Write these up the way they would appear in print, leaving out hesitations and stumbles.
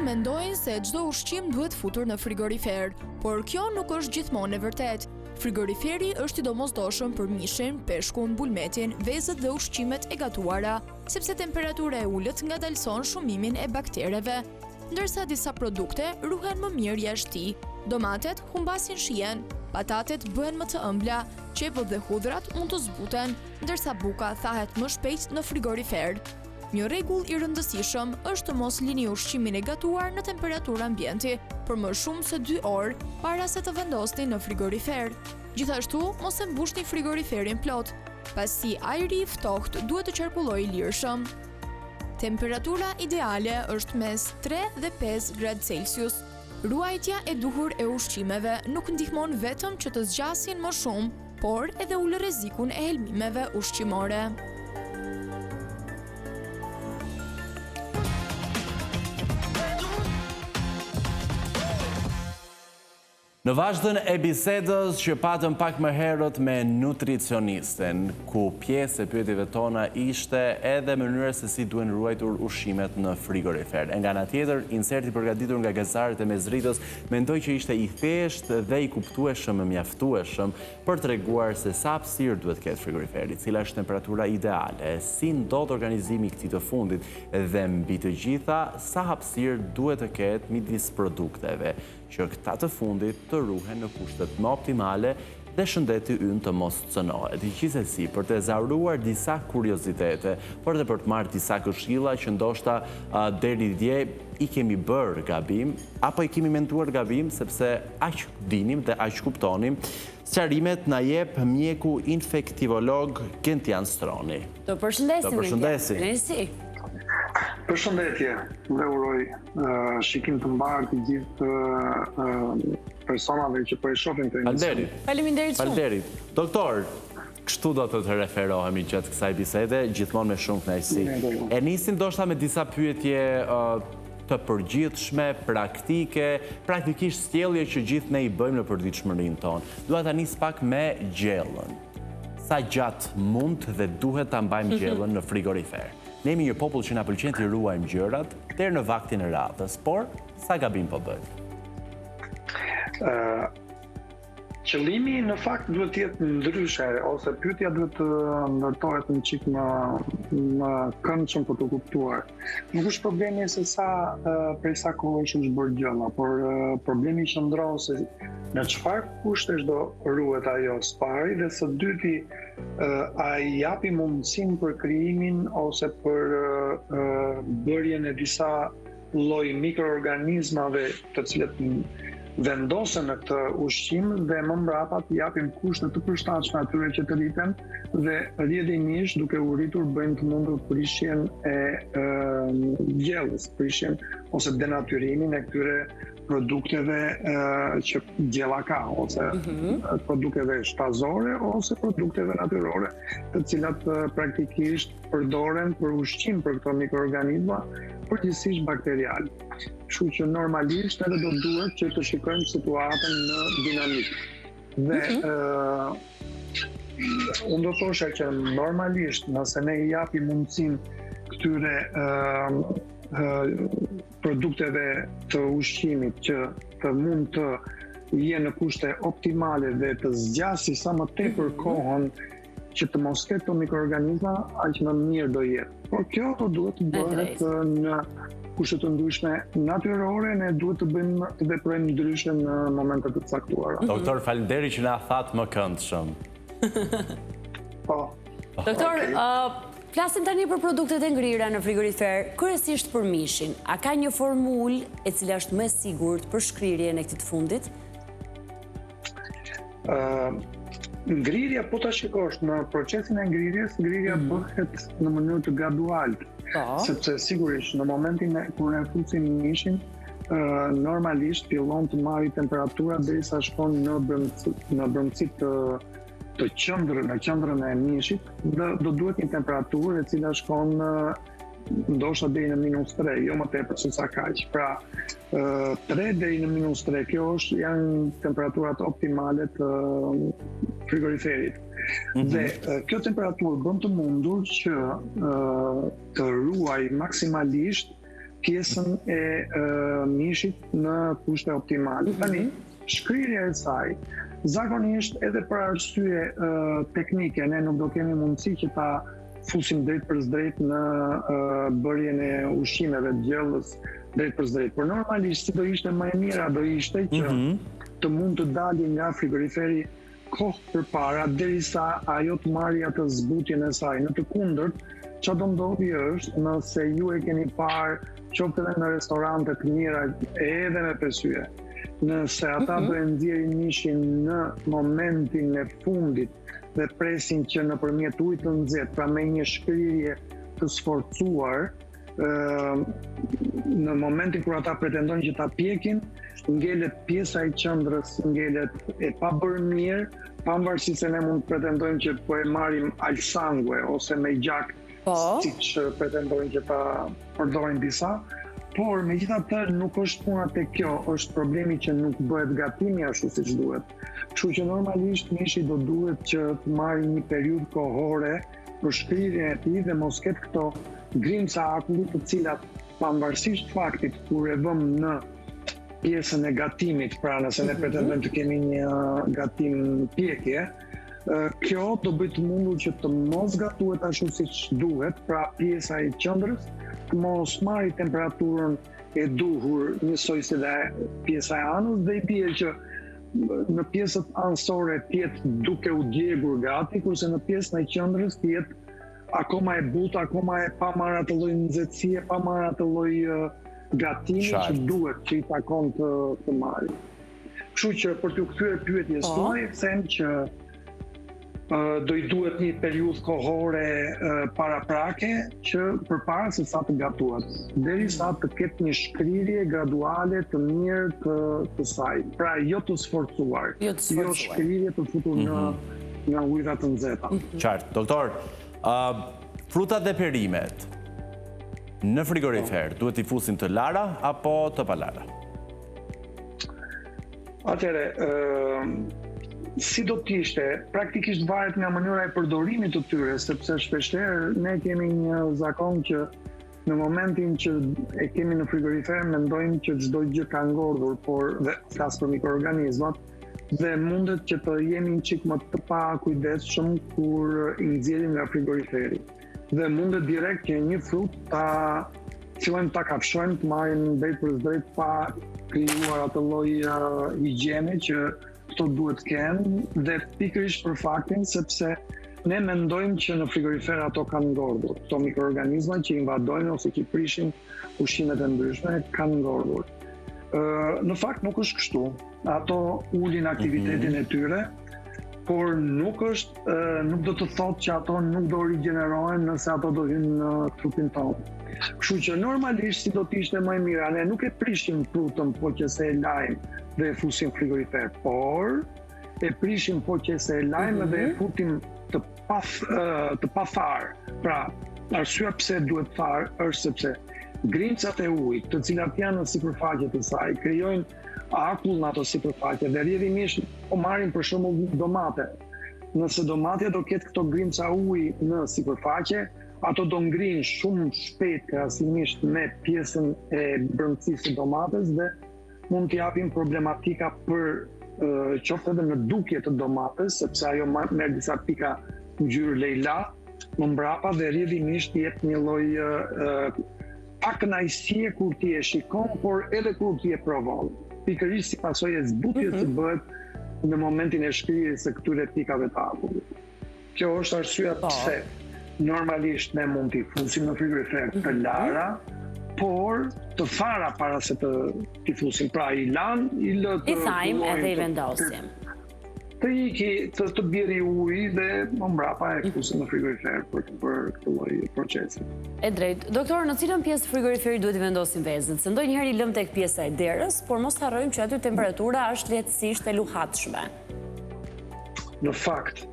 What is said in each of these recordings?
njerëzit mendojnë se çdo ushqim duhet futur në frigorifer, por kjo nuk është gjithmonë e vërtetë. Frigoriferi është i domosdoshëm për mishin, peshkun, bulmetin, vezët dhe ushqimet e gatuara, sepse temperatura e ulët ngadalëson shumimin e baktereve, ndërsa disa produkte ruhen më mirë jashtë tij. Domatet humbasin shijen, patatet bëhen më të ëmbla, qepët dhe hudhrat mund të zbuten, ndërsa buka thahet më shpejt në frigorifer. Një rregull i rëndësishëm është të mos lini ushqimin e gatuar në temperaturë ambienti për më shumë se 2 orë para se të vendosni në frigorifer. Gjithashtu, mos e mbushni frigoriferin plot, pasi ajri i ftohtë duhet të qarkullojë lirshëm. Temperatura ideale është mes 3 dhe 5 gradë Celsius. Ruajtja e duhur e ushqimeve nuk ndihmon vetëm që të zgjasin më shumë, por edhe ul rrezikun e helmimeve ushqimore. Në vazhdën e bisedës që patëm pak më herët me nutricionisten, ku pjesë e pyetjeve tona ishte edhe mënyra se si duhen ruajtur ushqimet në frigorifer. Nga ana tjetër, inserti përgatitur nga gazetarët e Mesdritës mendoj që ishte i thjeshtë dhe i kuptueshëm e mjaftueshëm për treguar se sa hapësirë duhet ketë frigoriferi, cila është temperatura ideale, si ndodh organizimi i këtij të fundit dhe mbi të gjitha sa hapësirë duhet të ketë midis produkteve, që këta të fundit të ruhen në kushtet më optimale dhe shëndeti ynë të mos cënohet. Gjithsesi, për të zauruar disa kuriozitete, por edhe për të marrë disa këshilla që ndoshta deri dje i kemi bërë gabim, apo i kemi menduar gabim, sepse aq dinim dhe aq kuptonim, sqarimet na jep mjeku infektivolog Gentian Stroni. Të përshëndesim. Të përshëndesim. Përshëndetje dhe uroj shikim të mbarë të gjithë personave që po e shohin të emision. Faleminderit. Doktor, kështu do të referohemi gjatë kësaj bisede, gjithmonë me shumë kënaqësi. E nisim ndoshta me disa pyetje të përgjithshme, praktike, praktikisht sjellje që gjithë ne i bëjmë në përditshmërinë tonë. Dua ta nis pak me gjellën. Sa gjatë mund dhe duhet ta mbajmë gjellën në frigorifer? Ne jemi një popull që na pëlqen të ruajmë gjërat deri në vaktin e radhës, por sa gabim po bëjmë? Qëllimi në fakt duhet të jetë ndryshe, ose pyetja duhet të ndërtohet një çik më këndshëm për të kuptuar. Nuk është problemi se prej sa kohësh është bërë gjella, por problemi qëndron se në çfarë kushtesh do ruhet ajo së pari, dhe së dyti a i japi mundësinë për krijimin ose për bërjen e disa lloj mikroorganizmave të cilët vendosen në këtë ushqim dhe më mbrapa të japim kushte të përshtatshme atyre që të rriten dhe rrjedhimisht duke u rritur bëjnë të mundur prishjen e gjellës, prishjen ose denatyrimin e këtyre produkteve që gjella ka, ose produkteve shtazore ose produkteve natyrore, të cilat praktikisht përdoren për ushqim për këto mikroorganizma, përgjithsisht bakterial. Kështu që normalisht edhe do duhet që të shikojmë situatën në dinamik. Dhe unë do thosha që normalisht nëse ne i japim mundësinë këtyre produkteve të ushqimit që të mund të jenë në kushte optimale dhe të zgjasi sa më tepër kohën që të mos ketë të mikroorganizma, aq më mirë do jetë. Por kjo duhet të bëhet në kushte të ndryshme natyrore, ne duhet të bëjmë të veprojmë ndryshe në momente të caktuara. Doktor, faleminderit që na thatë më këndshëm. Po. Doktor, flasim tani për produktet e ngrira në frigorifer, kryesisht për mishin. A ka një formulë e cila është më e sigurt për shkrirjen e këtij të fundit? Ngrirja, po ta shikosh në procesin e ngrirjes, ngrirja bëhet në mënyrë të gradualt. Sepse sigurisht në momentin kur ne fusim mishin, normalisht fillon të marrë temperatura derisa shkon në brëndësit të qendrën e mishit, dhe do duhet një temperaturë e cila shkon ndoshta deri në -3, jo më tepër se sa kaq. Pra 3 deri në -3, kjo janë temperaturat optimale të frigoriferit. Dhe kjo temperaturë bën të mundur që të ruaj maksimalisht pjesën e mishit në kushte optimale. Tani, shkrirja e saj, zakonisht edhe për arsye teknike, ne nuk do kemi mundësi që ta fusim drejt për drejt në bërjen e ushqimeve të gjellës drejt për drejt. Por normalisht si do ishte më e mira do ishte që të mund të dalin nga frigoriferi kohë përpara derisa ajo të marrë atë zbutjen e saj. Në të kundërt, çfarë do ndodhi është nëse ju e keni parë qoftë edhe në restorante të mira edhe me pesye. Nëse ata do e nxjerrin mishin në momentin e fundit dhe presin që nëpërmjet ujit të nxehtë, pra me një shkrirje të sforcuar, në momentin kur ata pretendojnë që ta pjekin, ngelet pjesa e qendrës, ngelet e pa bërë mirë, pavarësisht se ne mund të pretendojmë që po e marrim al sangue ose me gjak, siç pretendojnë që ta përdorin disa. Por megjithatë nuk është puna tek kjo, është problemi që nuk bëhet gatimi ashtu siç duhet. Kështu që normalisht mishi do duhet që të marrë një periudhë kohore për shkrirjen e tij dhe mos ketë këto grimca akulli të cilat pavarësisht faktit kur e vëmë në pjesën e gatimit, pra nëse ne pretendojmë të kemi një gatim pjekje, kjo do bëj të mundur që të mos gatuhet ashtu siç duhet, pra pjesa e qendrës mos marri temperaturën e duhur njësoj si dhe pjesa e anës dhe i bie që në pjesët anësore tjetë duke u djegur gati, kurse në pjesën e qendrës tjetë akoma e butë, akoma e pa marrë atë lloj nxehtësie, pa marrë atë lloj gatimi që duhet që i takon të marrë. Kështu që për t'u kthyer pyetjes tuaj, them që do i duhet një periudhë kohore paraprake që përpara se sa të gatuat, derisa të ketë një shkrirje graduale të mirë të saj. Pra jo të sforcuar, jo shkrirje të futur në ujëra të nxehta. Qartë. Doktor, frutat dhe perimet në frigorifer duhet i fusin të lara apo të palara? Atëre, si do t'ishte, praktikisht varet nga mënyra e përdorimit të tyre, sepse shpeshherë ne kemi një zakon që në momentin që e kemi në frigorifer mendojmë që çdo gjë ka ngordhur, por dhe flas për mikroorganizmat, dhe mundet që të jemi një çik më të pakujdesshëm kur i nxjerrim nga frigoriferi. Dhe mundet direkt që një frut ta fillojmë ta kafshojmë, të marrim drejt për drejt pa krijuar atë lloj higjiene që këto duhet kenë, dhe pikërisht për faktin sepse ne mendojmë që në frigorifer ato kanë ngordhur. Këto mikroorganizma që invadojnë ose që prishin ushqimet e ndryshme kanë ngordhur. Në fakt nuk është kështu. Ato ulin aktivitetin e tyre, por nuk do të thotë që ato nuk do rigjenerohen nëse ato do hynë në trupin tonë. Kështu që normalisht si do t'ishte më e mira, ne nuk e prishim frutën po që se e lajmë dhe e fusim frigorifer, por e prishim po që se e lajmë dhe e futim të pa tharë. Pra, arsyeja pse duhet tharë është sepse grimcat e ujit, të cilat janë në sipërfaqe të saj, krijojnë akull në ato sipërfaqe dhe rrjedhimisht o marrim për shembull domate. Nëse domatja do ketë këto grimca uji në sipërfaqe, ato do ngrihen shumë shpejt krahasimisht me pjesën e brendësisë së domates dhe mund të japin problematika për qoftë edhe në dukje të domates, sepse ajo merr disa pika ngjyrë lejla më mbrapa dhe rrjedhimisht jep një lloj pakënaqësie kur ti e shikon, por edhe kur ti e provon. Pikërisht si pasojë e zbutjes që bëhet në momentin e shkrirjes së këtyre pikave të akullit. Kjo është arsyeja pse normalisht ne mund t'i fusim në frigorifer të lara, por të fara para se t'i fusim. Pra i lan, i lë të... I thajmë edhe i vendosim. Të iki, të bjeri uji dhe më mbrapa e fusim në frigorifer për këtë lloj procesi. E drejt. Doktor, në cilën pjesë frigoriferi duhet i vendosim vezët? Se ndonjëherë i lëm tek pjesa e derës, por mos harrojmë që aty temperatura është lehtësisht e luhatshme. Në fakt,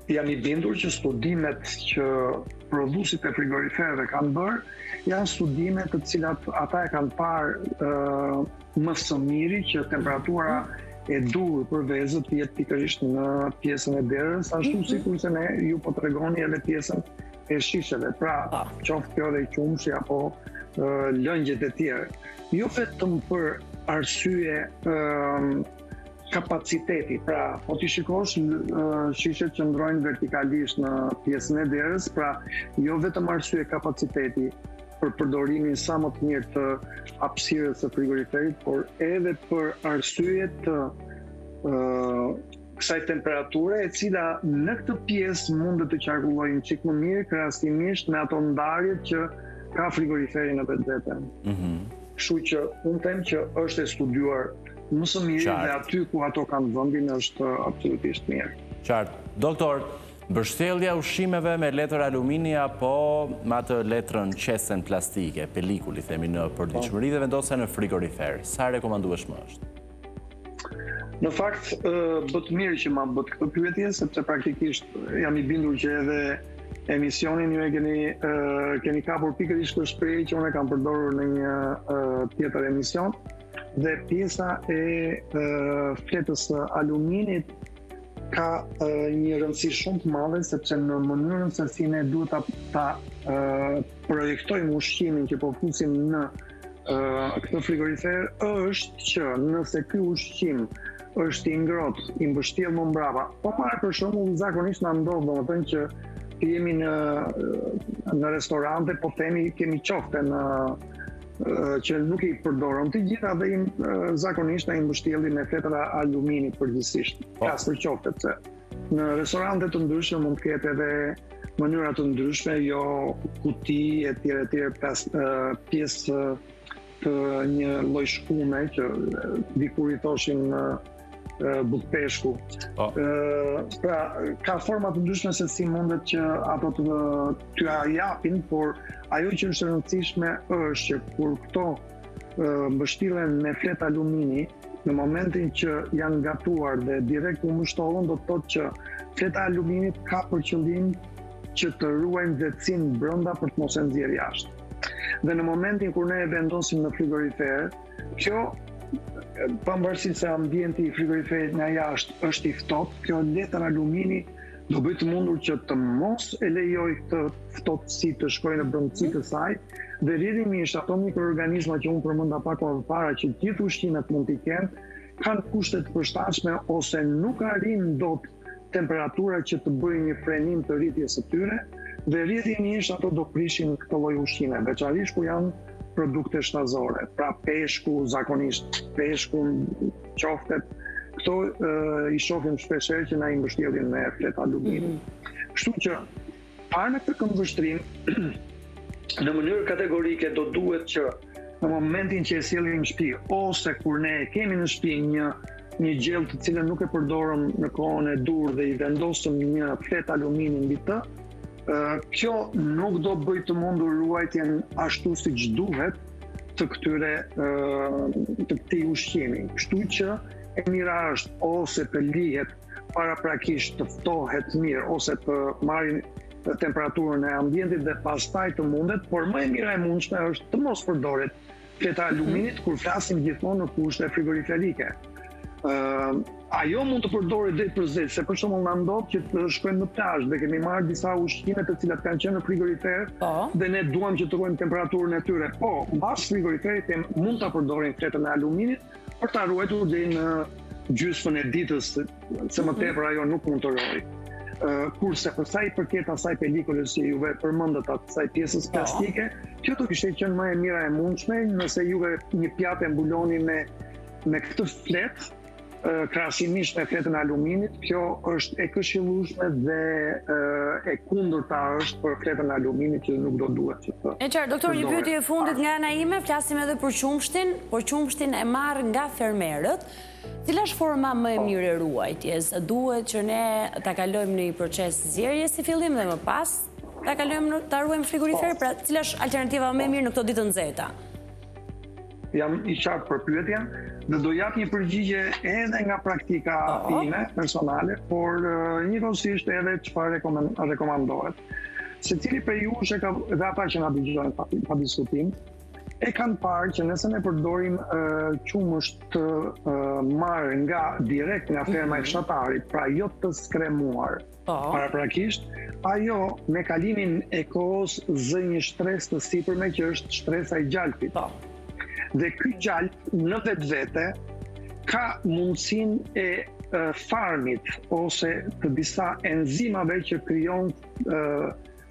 jam i bindur që studimet që prodhuesit e frigoriferëve kanë bërë, janë studime të cilat ata e kanë parë më së miri që temperatura e duhur për vezët të jetë pikërisht në pjesën e derës, ashtu sikur se ne ju po tregoni edhe pjesën e shisheve. Pra, qoftë kjo dhe qumshi apo lëngjet e tjerë, jo vetëm për arsye kapaciteti, pra po ti shikosh shishet që ndrojnë vertikalisht në pjesën e derës, pra jo vetëm arsye kapaciteti për përdorimin sa më të mirë të hapësirës së frigoriferit, por edhe për arsye të kësaj temperature, e cila në këtë pjesë mund të qarkullojë çik më mirë krahasimisht me ato ndarjet që ka frigoriferi në vetvete. Kështu që unë them që është e studiuar më së miri dhe aty ku ato kanë vendin është absolutisht mirë. Qartë. Doktor, mbështjellja ushqimeve me letër alumini apo me atë letrën qesen plastike, pelikul i themi në përditshmëri dhe vendosja në frigorifer, sa rekomandueshme është? Në fakt, bët mirë që ma bët këtë pyetje, sepse praktikisht jam i bindur që edhe emisionin ju e keni kapur pikërisht këtë shprehje që unë e kam përdorur në një tjetër emision, dhe pjesa e fletës së aluminit ka një rëndësi shumë të madhe, sepse në mënyrën se si ne duhet ta projektojmë ushqimin që po fusim në këtë frigorifer, është që nëse ky ushqim është i ngrohtë, i mbështjellë më mbrapa, po marr për shembull zakonisht na ndodh domethënë që jemi në restorante, po themi kemi qofte që nuk i përdorëm të gjitha dhe zakonisht na i mbështjellin me fletra alumini përgjithsisht. Kas për qoftet, se në restorante të ndryshme mund të ketë edhe mënyra të ndryshme, jo kuti e tjere pjesë të një lloj shkume që dikur i thoshin bukpeshku. Pra, ka forma të ndryshme se si mundet që ato t'ja japin, por ajo që është e rëndësishme është që kur këto mbështillen me fletë alumini, në momentin që janë gatuar dhe direkt u mbështollen, do të thotë që fleta e aluminit ka për qëllim që të ruajnë nxehtësinë brenda për të mos e nxjerrë jashtë. Dhe në momentin kur ne e vendosim në frigorifer, kjo pavarësisht se ambienti i frigoriferit nga jashtë është i ftohtë, kjo letër alumini do bëjë të mundur që të mos e lejoj këtë ftohtësi të shkojë në brendësi të saj, dhe rrjedhimisht ato mikroorganizma që unë përmenda pak më parë që gjithë ushqimet mund t'i kenë, kanë kushte të përshtatshme ose nuk arrin dot temperatura që të bëjë një frenim të rritjes së tyre, dhe rrjedhimisht ato do prishin këtë lloj ushqime, veçanërisht kur janë produkte shtazore, pra peshku, zakonisht peshku, qoftet, këto i shohim shpeshherë që na i mbështjellin me fletë alumini. Kështu që parë në këtë këmbvështrim, në mënyrë kategorike do duhet që në momentin që e sjellim në shtëpi ose kur ne kemi në shtëpi një gjell të cilën nuk e përdorëm në kohën e dur dhe i vendosëm një fletë alumini mbi të, kjo nuk do bëj të mundur ruajtjen ashtu siç duhet të këtij ushqimi. Kështu që e mira është ose të lihet paraprakisht të ftohet mirë ose të marrin temperaturën e ambientit dhe pastaj të mundet, por më e mira e mundshme është të mos përdoret fleta aluminit kur flasim gjithmonë në kushte frigoriferike. Ajo mund të përdoret drejt për zezë, se për shembull na ndodh që të shkojmë në plazh dhe kemi marrë disa ushqime të cilat kanë qenë në frigorifer dhe ne duam që të ruajmë temperaturën e tyre. Po, mbas frigoriferit mund ta përdorim fletën e aluminit për ta ruajtur deri në gjysmën e ditës, se më tepër ajo nuk mund të rojë. Kurse për sa i përket asaj pelikulës që juve përmendët asaj pjesës plastike, kjo do kishte qenë më e mira e mundshme nëse juve një pjatë e mbuloni me këtë fletë, krahasimisht me fletën e aluminit, kjo është e këshillueshme dhe e kundërta është për fletën e aluminit që nuk do duhet që të. E qartë, doktor, një pyetje e fundit nga ana ime, flasim edhe për qumshtin, por qumshtin e marr nga fermerët. Cila është forma më e mirë e ruajtjes? Duhet që ne ta kalojmë në një proces zjerje si fillim dhe më pas ta kalojmë ta ruajmë në frigorifer, pra cila është alternativa më e mirë në këto ditë të nxehta? Jam i qartë për pyetjen dhe do jap një përgjigje edhe nga praktika ime personale, por njëkohësisht edhe çfarë rekomandohet. Secili prej jush dhe ata që na dëgjojnë pa diskutim, e kanë parë që nëse ne përdorim qumësht të marrë direkt nga ferma e fshatarit, pra jo të skremuar paraprakisht, ajo me kalimin e kohës zë një shtresë të sipërme që është shtresa i gjalpit. Dhe ky gjalp në vetvete ka mundësinë e farmit ose të disa enzimave që krijon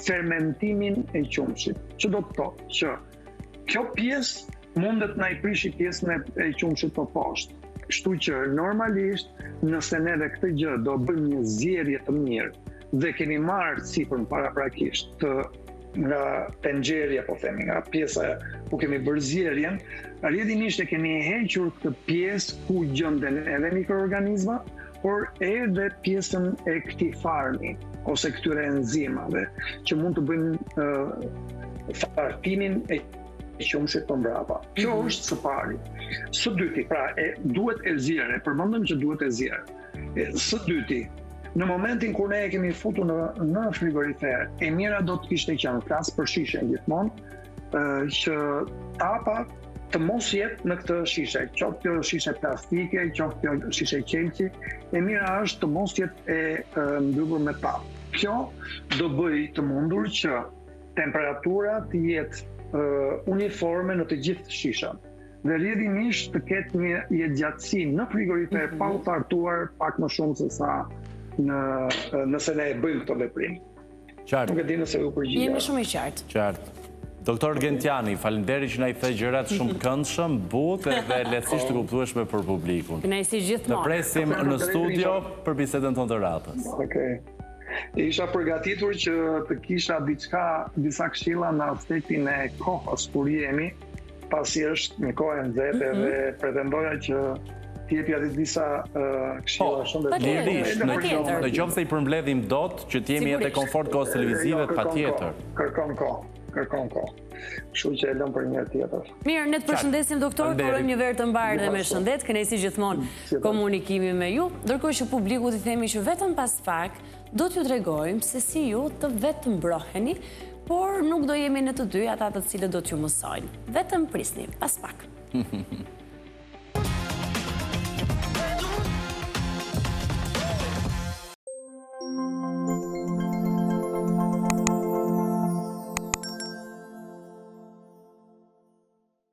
fermentimin e qumshit. Që do të thotë që kjo pjesë mundet na i prishi pjesën e qumshit të poshtë. Kështu që normalisht nëse neve këtë gjë do bëjmë një zjerje të mirë dhe kemi marrë sipër paraprakisht nga tenxherja, po themi, nga pjesa ku kemi bërë zjerjen, rrjedhimisht e kemi hequr këtë pjesë ku gjenden edhe mikroorganizma, por edhe pjesën e këtij farmi ose këtyre enzimave që mund të bëjnë fartimin e qumshit të mbrapa. Kjo është së pari. Së dyti, pra duhet e zjerë, përmendëm që duhet e zjerë. Së dyti, në momentin kur ne e kemi futur në frigorifer, e mira do të kishte qenë, flas për shishen gjithmonë, që tapa të mos jetë në këtë shishe, qoftë kjo shishe plastike, qoftë kjo shishe qelqi, e mira është të mos jetë e mbyllur me tapë. Kjo do bëj të mundur që temperatura të jetë uniforme në të gjithë shishat. Dhe rrjedhimisht të ketë një jetëgjatësi në frigorifer pa u thartuar pak më shumë se sa nëse ne e bëjmë këtë veprim. Qartë. Nuk e di nëse u përgjigja. Jemi shumë i qartë. Qartë. Doktor Gentiani, faleminderit që na i the gjërat shumë këndshëm, butë dhe lehtësisht të kuptueshme për publikun. Kënaqësi gjithmonë. Të presim në studio për bisedën tonë të radhës. Okej. Isha përgatitur që të kisha disa këshilla në aspektin e kohës kur jemi, pasi është një kohë e nxehtë dhe pretendoja që t'jepja disa këshilla shumë të Lirisht, në qoftë se i përmbledhim dot që t'jemi edhe komfort kohës televizive, patjetër. Kërkon kohë. Kështu që e lëm për një tjetër. Mirë, ne të përshëndesim doktor, urojmë një verë të mbarë dhe me shëndet, kënaqësi gjithmonë komunikimi me ju, ndërkohë që publikut i themi që vetëm pas pak do t'ju tregojmë se si ju të vetë mbroheni, por nuk do jemi në të dy ata të cilët do t'ju mësojnë. Vetëm prisni, pas pak.